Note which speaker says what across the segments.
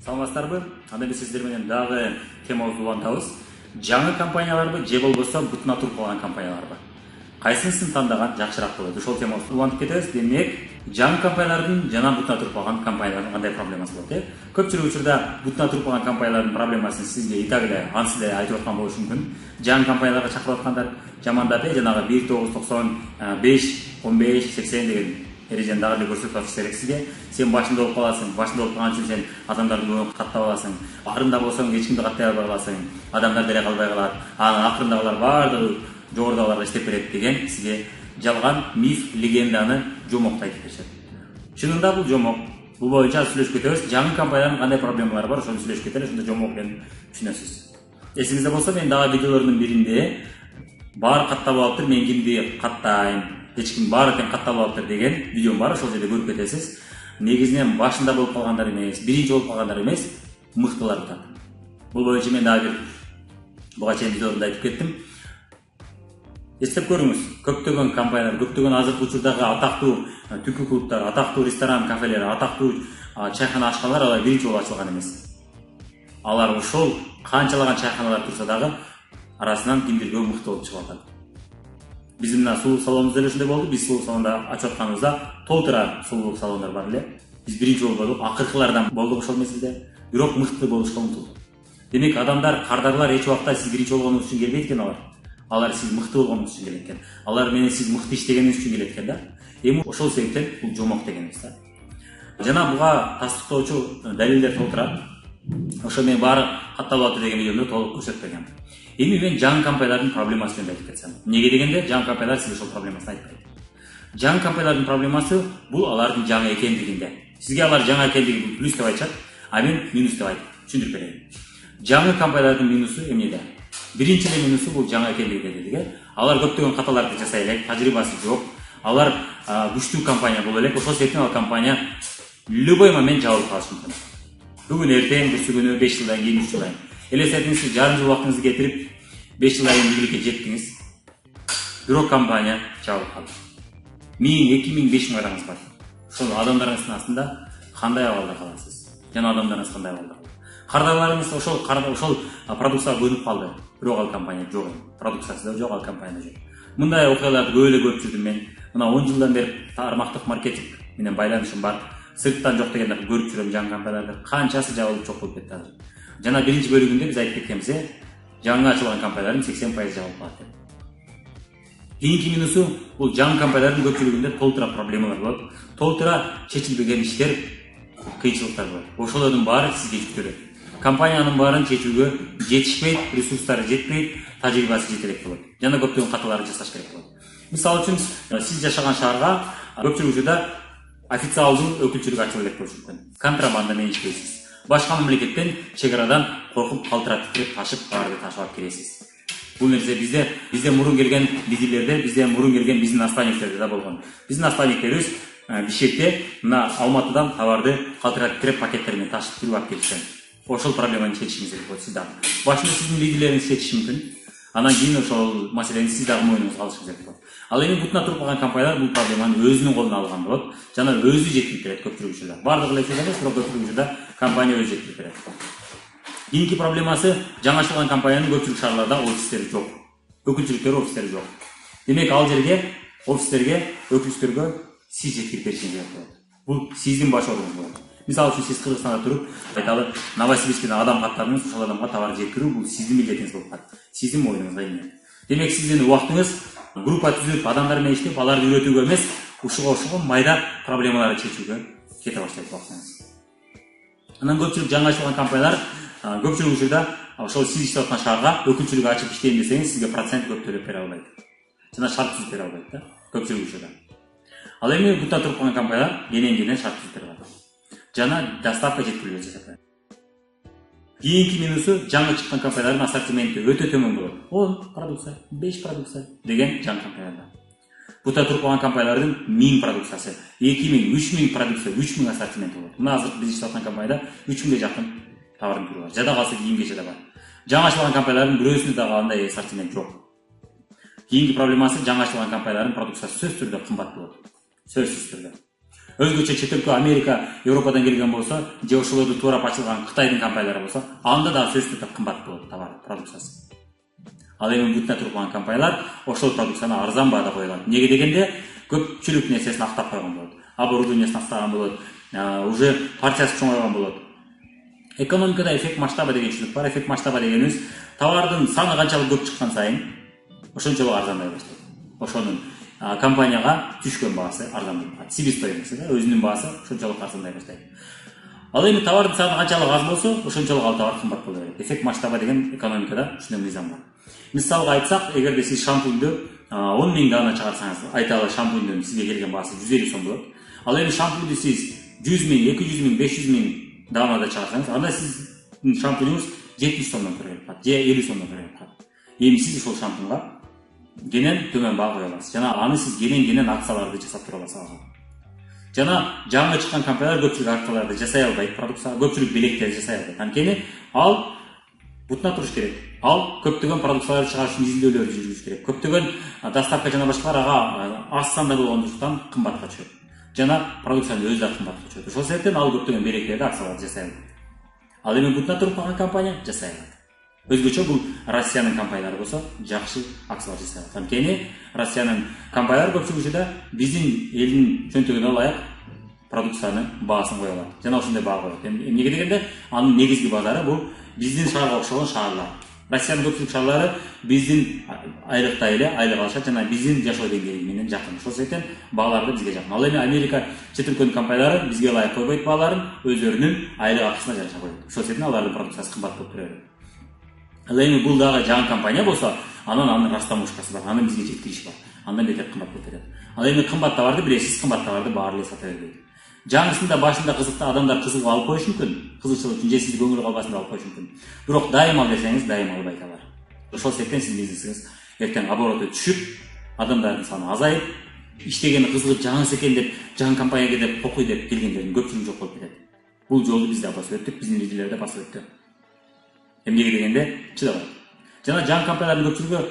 Speaker 1: Саламатсыздарбы? Анда биз сиздер менен дагы темабызды улантабыз. Жаңы компанияларбы же болбосо бутуна туруп калган компанияларбы? Кайсысын тандаган жакшыраак болот? Ошол темабызды улантып кетебиз. Демек, жаңы компаниялардын жана бутуна туруп калган компаниялардын кандай проблемасы болот? Көпчүлүк учурда бутуна туруп калган компаниялардын проблемасын сизге итак эле ансыз эле айтып аткан болушу мүмкүн. Жаңы компанияларга чакырып аткандар жамандап жанагы 1995, 15, 80 деген эрежени дагы эле көрсөтүп атыш керек сизге. Сен башында болуп каласың, башында болуп калган үчүн сен адамдарды көп каттап аласың. Акырында болсоң эч кимди каттай албай каласың. Адамдар деле калбай калат. Анан акырындагылар баардыгы жогорудагыларга иштеп берет деген сизге жалган миф, легенданы жомок айтып беришет. Чынында бул жомок. Бул боюнча сүйлөшүп кетебиз. Жаңы компаниялардын кандай проблемалары бар, ошону сүйлөшүп кетели. Ошондо жомок экенин түшүнөсүз. Эсиңизде болсо, мен дагы видеолордун биринде баары каттап алыптыр, мен кимди каттайм, эч ким баары тең каттап алыптыр деген видеом бар. Ошол жерде көрүп кетесиз. Негизинен башында болуп калгандар эмес, биринчи болуп калгандар эмес, мыктылар да. Бул боюнча мен дагы бир буга чейин видеолордо айтып кеттим. Эстеп көрүңүз, көптөгөн компаниялар, көптөгөн азыркы учурдагы атактуу түкү клубтар, атактуу ресторан, кафелер, атактуу чайхана ачкандар алар биринчи болуп ачылган эмес. Алар ошол канчалаган чайханалар турса дагы арасынан кимдирге мыкты болуп чыгып атат. Биздин мына сулуулук салонубузда эле ушундай болду. Биз сулуулук салонда ачып атканыбызда толтура сулуулук салондар бар эле. Биз биринчи болбодук, акыркылардан болдук ошол мезгилде. Бирок мыкты болушка умтулдук. Демек, адамдар, кардарлар эч убакта сиз биринчи болгонуңуз үчүн келбейт экен алар. Алар сиз мыкты болгонуңуз үчүн келет экен. Алар менен сиз мыкты иштегениңиз үчүн келет экен да. Эми ошол себептен бул жомок дегенибиз да. Жана буга тастыктоочу далилдер толтура. Ошо мен баары катталып атат деген видеомдо толук көрсөтүп берген. Эми мен жаңы компаниялардын проблемасы жөнүндө айтып кетсем. Неге дегенде, жаңы компаниялар сизге ошол проблемасын айтпайт. Жаңы компаниялардын проблемасы бул алардын жаңы экендигинде. Сизге алар жаңы экендиги плюс деп айтышат, а мен минус деп айтып түшүндүрүп берейин. Жаңы компаниялардын минусу эмнеде? Биринчи эле минусу бул жаңы экендигинде дедик. Алар көптөгөн каталарды жасай элек, тажрыйбасы жок. Алар күчтүү компания боло элек, ошол себептен ал компания любой момент жабылып калышы мүмкүн. Бүгүн эртең, бүрсү күнү, 5 жылдан кийин, 3 жылдан кийин. Элестетиңиз, сиз жарым жыл убактыңызды кетирип 5 жылдан кийин ийгиликке жеттиңиз. Бирок компания жабылып калды. 1000, 2000, 5000 адамыңыз бар. Ошол адамдарыңыздын астында кандай абалда каласыз? Жана адамдарыңыз кандай абалда калат? Кардарларыңыз ошол продукцияга көнүп калды. Бирок ал компания жок. Продукциясы да жок, ал компания жок. Мындай окуяларды көп эле көрүп жүрдүм мен. Мына 10 жылдан бери тармактык маркетинг менен байланышым бар. Сырттан жок дегенде көрүп жүрөм жаңы компанияларды. Канчасы жабылып жок болуп кетти азыр. Жана биринчи бөлүгүндө биз айтып кеткенбиз, жаңы ачылган компаниялардын 80% жабылып калат деп. Кийинки минусу бул жаңы компаниялардын көпчүлүгүндө толтура проблемалар болот. Толтура чечилбеген иштер, кыйынчылыктар болот. Ошолордун баары сизге жүктөлөт. Компаниянын баарын чечүүгө жетишпейт, ресурстары жетпейт, тажрыйбасы жетелек болот. Жана көптөгөн каталарды жасаш керек болот. Мисалы үчүн, сиз жашаган шаарга көпчүлүк учурда официалдуу өкүлчүлүк ачылып элек болушу мүмкүн. Контрабанда менен иштейсиз. Башка мамлекеттен чегарадан коркуп калтырап тирип ташып баарды ташап киресиз. Бул нерсе бизде мурун келген лидерлерде, бизде мурун келген биздин наставниктерде да болгон. Биздин наставниктерибиз Бишкекте мына Алматыдан товарды калтырап кирип пакеттер менен ташып кирип алып келишкен. Ошол проблеманы чечишиңиз керек болот сиз дагы. Башында сиздин лидерлериңиз чечиши мүмкүн. Анан кийин ошол маселени сиз дагы мойнуңузга алышыңыз керек болот. Ал эми бутуна туруп калган компаниялар бул проблеманы өзүнүн колуна алган болот. Жана өзү жеткирип берет көпчүлүк учурда. Бардыгы эле учурда эмес, бирок көпчүлүк учурда компания өзү жеткирип берет. Кийинки проблемасы, жаңы ачылган компаниянын көпчүлүк шаарларда офистери жок. Өкүлчүлүктөр, офистери жок. Демек, ал жерге офистерге, өкүлчүлүктөргө сиз жеткирип беришиңиз керек болот. Бул сиздин баш ордуңуз болот. Мисалы үчүн, сиз Кыргызстанда туруп, айталы, Новосибирскеден адам каттадыңыз, ошол адамга товар жеткирүү бул сиздин милдетиңиз болуп калат. Сиздин мойнуңузга ийет. Демек, сиздин убактыңыз группа түзүп, адамдар менен иштеп, аларды үйрөтүүгө эмес, ушуга майда проблемаларды чечүүгө кете баштайт убактыңыз. Анан көпчүлүк жаңы ачылган компаниялар көпчүлүк учурда ошол сиз иштеп аткан шаарга өкүлчүлүк ачып иштейм десеңиз, сизге процент көп төлөп бере албайт. Жана шарт түзүп бере албайт да, көпчүлүк учурда. Ал эми бутуна туруп калган компаниялар кенен шарт түзүп бере алат. Жана доставка жеткирүүгө жасап. Кийинки минусу, жаңы чыккан компаниялардын ассортименти өтө төмөн болот. 10 продукция, 5 продукция деген жаңы компаниялар. Бутуна туруп калган компаниялардын 1000 продукциясы, 2000, 3000 продукция, 3000 ассортимент болот. Мына азыр биз иштеп аткан компанияда 3000ге жакын товардын түрү бар. Жада калса кийимгече да бар. Жаңы ачылган компаниялардын бирөөсүндө дагы андай ассортимент жок. Кийинки проблемасы, жаңы ачылган компаниялардын продукциясы сөзсүз түрдө кымбат болот. Сөзсүз түрдө. Өзгөчө чет өлкө Америка, Европадан келген болсо, же ошолорду туурап ачылган Кытайдын компаниялары болсо, анда да сөзсүз түрдө кымбат болот товар продукциясы. Ал эми бутуна туруп калган компаниялар ошол продукцияны арзан баада коёлат. Эмнеге дегенде, көпчүлүк нерсесин актап койгон болот. Оборудованиесин актаган болот, уже партиясы чоңойгон болот. Экономикада эффект масштаба деген түшүнүк бар. Эффект масштаба дегенибиз товардын саны канчалык көп чыккан сайын ошончолук арзандай баштайт. Ошонун компанияга түшкөн баасы арзандай болот. Себестоимость өзүнүн баасы ошончолук арзандай баштайт. Ал эми товардын саны канчалык аз болсо, ошончолук ал товар кымбат боло берет. Эффект масштаба деген экономикада ушундай мыйзам бар. Мисалга айтсак, эгерде сиз шампуньду 10 000 дана чыгарсаңыз, айталы шампуньдун сизге келген баасы 150 сом болот. Ал эми шампуньду сиз 100 000, 200 000, 500 000 данада чыгарсаңыз, анда сиздин шампуньуңуз 70 сомдон көрөт калат, же 50 сомдон көрөт калат. Эми сиз ушул шампуньга кенен төмөн баа кое аласыз. Жана аны сиз кенен акцияларды жасап тура аласыз. Жана жаңы чыккан компаниялар көпчүлүк акцияларды жасай албайт, продукция, көпчүлүк билектерди жасай албайт. Анткени ал бутуна туруш керек. Ал көптөгөн продукцияларды чыгарыш үчүн изилдөөлөрдү жүргүзүш керек. Көптөгөн доставка жана башкалар ага аз санда болгондуктан кымбатка түшөт. Жана продукциянын өзү да кымбатка түшөт. Ошол себептен ал көптөгөн билектерди, акцияларды жасай албайт. Ал эми бутуна туруп калган компания жасай алат. Өзгөчө бул Россиянын компаниялары болсо жакшы акциялар жасай алат. Анткени Россиянын компаниялары көпчүлүгү биздин элдин чөнтөгүнө ылайык продукциянын баасын кое алат. Жана ошондой баа коет. Эмнеге дегенде, анын негизги базары бул биздин шаарга окшогон шаарлар. Россиянын көпчүлүк шаарлары биздин айлыктай эле айлык алышат жана биздин жашоо деңгээли менен жакын. Ошол себептен баалары да бизге жакын. Ал эми Америка чет өлкөнүн компаниялары бизге ылайык койбойт бааларын, өздөрүнүн айлык акысына жараша коет. Ошол себептен алардын продукциясы кымбат болуп тура берет. Ал эми бул дагы жаңы компания болсо, анын растамушкасы бар, анын бизге жеткириши бар. Андан бетер кымбат болуп берет. Ал эми кымбат товарды билесиз, кымбат товарды баары эле сата бербейт. Жаңысында башында кызыкта адамдар кызыгып алып коюшу мүмкүн. Кызыкчылык үчүн же сизди көңүл калбасын деп алып коюшу мүмкүн. Бирок дайым ал десеңиз, дайым албайт алар. Ошол себептен сиздин бизнесиңиз эртең обороту түшүп, адамдардын саны азайып, иштегени кызыгып жаңысы экен деп, жаңы компанияга деп окуй деп келгендердин көпчүлүгү жок болуп кетет. Бул жолду биз да басып өттүк, биздин лидерлер да басып өттү. Эмнеге дегенде, чыдабайт. Жана жаңы компаниялардын көпчүлүгү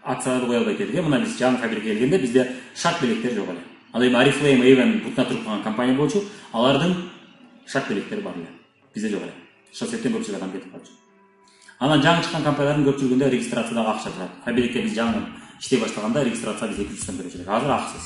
Speaker 1: акцияларды кое албайт дедик. Мына биз жаңы фабрикага келгенде бизде шаг белектер жок эле. Ал эми Oriflame, Avon бутуна туруп калган компания болчу, алардын шаг белектери бар эле. Бизде жок эле. Ошол себептен көпчүлүк адам кетип калчу. Анан жаңы чыккан компаниялардын көпчүлүгүндө регистрациядагы акча турат. Фабрикте биз жаңы иштей баштаганда регистрация биз 200 сом төлөчү элек. Азыр акысыз.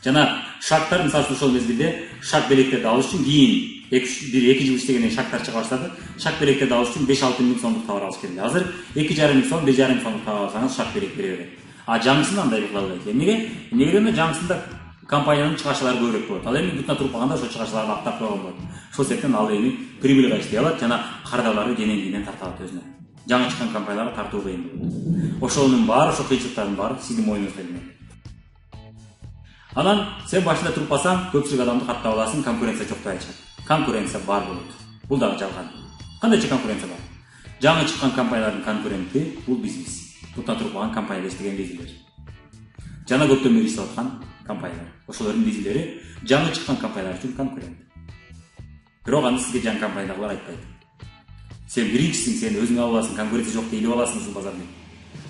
Speaker 1: Жана шагтар, мисалы үчүн ошол мезгилде шаг белектерди алыш үчүн кийин 1-2 жыл иштегенден шагтар чыга баштады. Шаг белектерди алыш үчүн 5-6 миң сомдук товар алыш керек. Азыр 2,5 миң сом, 5,5 миң сомдук товар алсаңыз шаг белек бере берет. Жаңысында андай кыла албайт. Эмнеге дегенде жаңысында компаниянын чыгашчылары көбүрөөк болот. Ал эми бутуна туруп калганда ошол чыгашчыларды актап койгон болот. Ошол себептен ал эми прибыльга иштей алат жана кардаларды кенен тарта алат өзүнө. Жаңы чыккан компанияларга тартуу кыйын болот. Ошонун баары, ошол кыйынчылыктардын баары сиздин мойнуңузда эле. Анан сен башында туруп калсаң, көпчүлүк адамды каттап аласың, конкуренция жок деп айтышат. Конкуренция бар болот. Бул дагы жалган. Кандайча конкуренция бар? Жаңы чыккан компаниялардын конкуренти бул бизнес. Бутуна туруп калган компанияда иштеген лидерлер. Жана көптөн бери иштеп аткан компаниялар. Ошолордун лидерлери жаңы чыккан компаниялар үчүн конкурент. Бирок аны сизге жаңы компаниядагылар айтпайт. Сен биринчисиң, сен өзүң алып аласың, конкуренция жок деп илип аласың ушул базарда.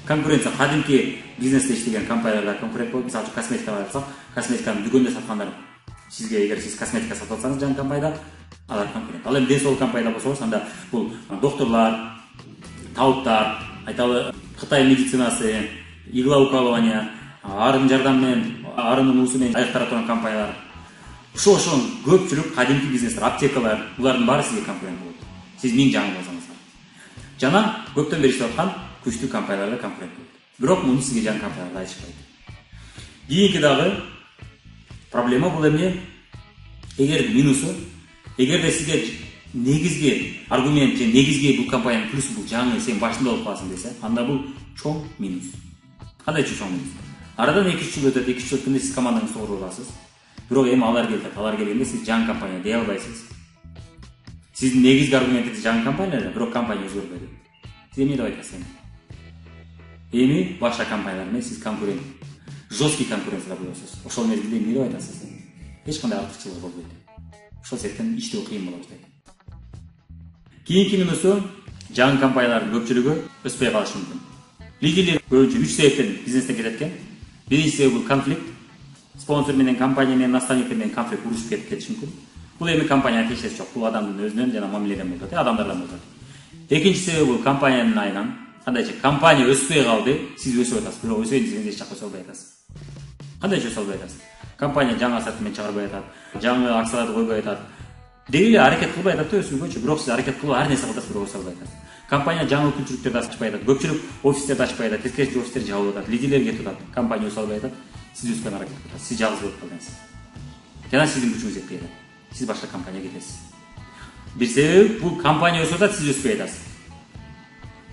Speaker 1: Конкуренция кадимки бизнесте иштеген компаниялар конкурент болуп, мисалы косметикага барсак, косметиканы дүкөндө саткандар сизге, эгер сиз косметика сатып атсаңыз жаңы компанияда, алар конкурент. Ал эми ден соолук компанияда болсоңуз, анда бул доктурлар, табыттар, айталы Кытай медицинасы, игла укалывания, арын жардам менен, арынын уусу менен аяктара турган компаниялар. Ошол көпчүлүк кадимки бизнестер, аптекалар, булардын баары сизге конкурент болот. Сиз миң жаңы болсоңуз. Жана көптөн бери иштеп аткан күчтүү компанияларга конкурент болот. Бирок муну сизге жаңы компаниялар айтышпайт. Кийинки дагы проблема бул эмне? Эгерде сизге негизги аргумент же негизги бул компаниянын плюсу бул жаңы сен башында болуп каласың десе, анда бул чоң минус. Кандайча чоң минус? Арадан 2-3 жыл өтөт, 2-3 жыл өткөндө сиз командаңызды курып аласыз. Бирок эми алар келет. Алар келгенде сиз жаңы компания дей албайсыз. Сиздин негизги аргументиңиз жаңы компания, бирок компания өзгөрбөдү. Сиз эмне деп айтасыз? Эми башка компаниялар менен сиз конкурент, жесткий конкуренцияда болосуз. Ошол мезгилде эмне деп айтасыз? Эч кандай артыкчылык болбойт. Ошол себептен иштөө кыйын боло баштайт. Кийинки минусу, жаңы компаниялардын көпчүлүгү өспөй калышы мүмкүн. Лидерлер көбүнчө 3 себептен бизнестен кетет экен. Биринчи себеби бул конфликт. спонсор менен, компания менен, наставниктер менен конфликт урушуп кетиши мүмкүн. Бул эми компанияга тиешеси жок. Бул адамдын өзүнөн жана мамиледен болот, адамдардан болот. Экинчи себеби бул компаниянын айынан. Кандайча компания өспөй калды, сиз өсүп атасыз, бирок өсөйүн дегенде эч жакка өсө албай атасыз. Кандайча өсө албай атасыз? Компания жаңы ассортимент чыгарбай атат, жаңы акцияларды койбой атат. Деги эле аракет кылбай атат да өсүүгөчү, бирок сиз аракет кылып ар нерсе кыласыз, бирок өсө албай атасыз. Компания жаңы мүмкүнчүлүктөрдү ачпай атат, көпчүлүк офистерди ачпай атат, тескерисинче офистер жабылып атат, лидерлер кетип атат, компания өсө албай атат, сиз өскөн аракет кыласыз, сиз жалгыз болуп калдыңыз. Жана сиздин күчүңүз жетпей атат, сиз башка компанияга кетесиз. Бир себеби бул компания өсүп атат, сиз өспөй атасыз.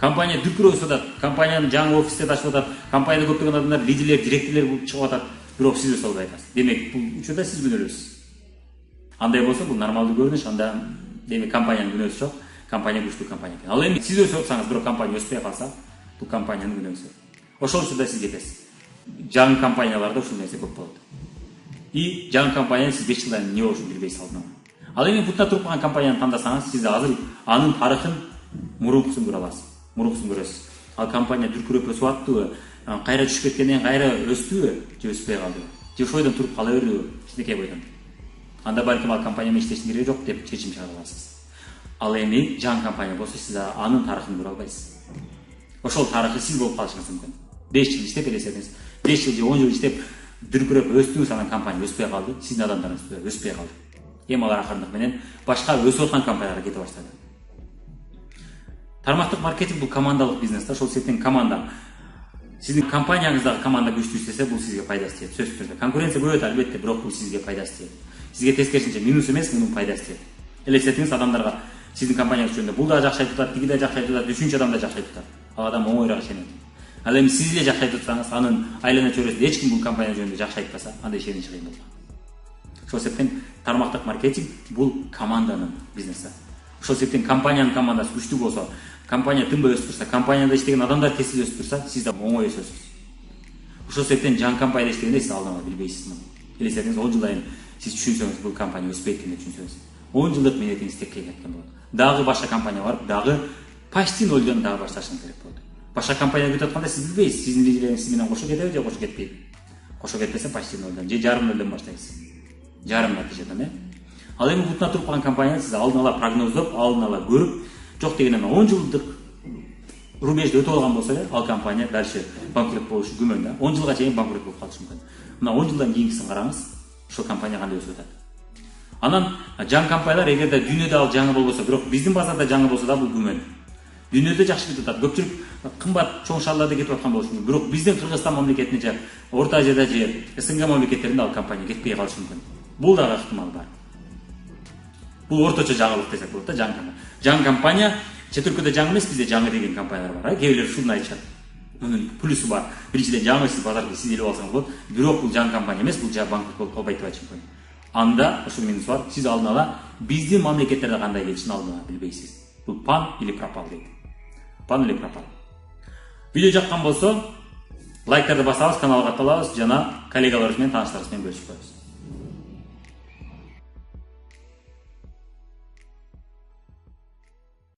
Speaker 1: Компания дүркүрөп өсүп атат, компаниянын жаңы офистерди ачып атат, компанияда көптөгөн адамдар лидерлер, директорлор болуп чыгып атат, бирок сиз өсө албай атасыз. Демек, бул учурда сиз күнөөлүүсүз. Андай болсо бул нормалдуу көрүнүш, анда демек компаниянын күнөөсү жок, компания күчтүү компания экен. Ал эми сиз өсүп атсаңыз, бирок компания өспөй калса, бул компаниянын күнөөсү. Ошол учурда сиз кетесиз. Жаңы компанияларда ушул нерсе көп болот. И жаңы компания сиз 5 жылдан эмне болушун билбейсиз алдынан. Ал эми бутта туруп калган компанияны тандасаңыз, сиз азыр анын тарыхын мурункусун көрө аласыз. Мурункусун көрөсүз. Ал компания дүркүрөп өсүп аттыбы, кайра түшүп кеткенден кайра өстүбү, же өспөй калдыбы, же ошол бойдон туруп кала бердиби, кичинекей бойдон. Анда балким ал компания менен иштештин кереги жок деп чечим чыгара аласыз. Ал эми жаңы компания болсо сиз анын тарыхын көрө албайсыз. Ошол тарыхы сиз болуп калышыңыз мүмкүн. 5 жыл иштеп элестетиңиз. 5 жыл же 10 жыл иштеп дүркүрөп өстүңүз, анан компания өспөй калды, сиздин адамдарыңыз өспөй калды. Эми алар акырындык менен башка өсүп аткан компанияларга кете баштады. Тармактык маркетинг бул командалык бизнес да, ошол себептен команда. Сиздин компанияңыздагы команда күчтүү иштесе, бул сизге пайдасы тиет, сөзсүз түрдө. Конкуренция көбөйөт албетте, бирок бул сизге пайдасы тиет. Сизге тескерисинче минус эмес, мунун пайдасы тиет. Элестетиңиз, адамдарга сиздин компанияңыз жөнүндө бул да жакшы айтып атат, тиги да жакшы айтып атат, үчүнчү адам да жакшы айтып атат. Ал адам оңоюраак ишенет. Ал эми сиз эле жакшы айтып атсаңыз, анын айлана чөйрөсүндө эч ким бул компания жөнүндө жакшы айтпаса, анда ишеничи кыйын болот. Ошол себептен тармактык маркетинг бул команданын бизнеси. Ошол себептен компаниянын командасы күчтүү болсо, компания тынбай өсүп турса, компанияда иштеген адамдар тез өсүп турса, сиз да оңой өсөсүз. Ошол себептен жаңы компанияда иштегенде сиз алдын ала билбейсиз муну. Элестетиңиз, 10 жылдан сиз түшүнсөңүз, бул компания өспөйт экен деп түшүнсөңүз, 10 жылдык мээнетиңиз текке кеткен болот. Дагы башка компания барып, дагы почти нолдон дагы башташыңыз керек болот. Башка компания кетип атканда сиз билбейсиз, сиздин лидерлериңиз сиз менен кошо кетеби же кошо кетпейби. Кошо кетпесе почти нолдон же жарым нолдон баштайсыз. Жарым натыйжадан, Ал эми бутуна туруп калган компания сиз алдын ала прогноздоп, алдын ала көрүп, жок дегенде 10 жылдык рубежди өтүп алган болсо эле, ал компания дальше банкрот болушу күмөн да. 10 жылга чейин банкрот болуп калышы мүмкүн. Мына 10 жылдан кийинкисин караңыз, ошол компания кандай өсүп атат. Анан жаңы компаниялар эгерде дүйнөдө ал жаңы болбосо, бирок биздин базарда жаңы болсо да бул күмөн. Дүйнөдө жакшы кетип атат. Көпчүлүк кымбат чоң шаарларда кетип аткан болушу мүмкүн. Бирок биздин Кыргызстан мамлекетинде же Орто Азияда же СНГ мамлекеттеринде ал компания кетпей калышы мүмкүн. Бул дагы ыктымал бар. Бул орточо жаңылык десек болот да, жаңы компания. Жаңы компания чет өлкөдө жаңы эмес, бизде жаңы деген компаниялар бар. Кээ бирлер ушуну айтышат. Мунун плюсу бар. Биринчиден жаңы сиз базарды сиз элеп алсаңыз болот. Бирок бул жаңы компания эмес, бул жаа банкрот болуп калбайт деп айтышы мүмкүн. Анда ушул минус бар. Сиз алдын ала биздин мамлекеттерде кандай келишин алдын ала билбейсиз. Бул пан или пропал дейт. Пан или пропал. Видео жаккан болсо, лайктарды басабыз, каналга катталабыз жана коллегаларыбыз менен, тааныштарыбыз менен бөлүшүп коебуз.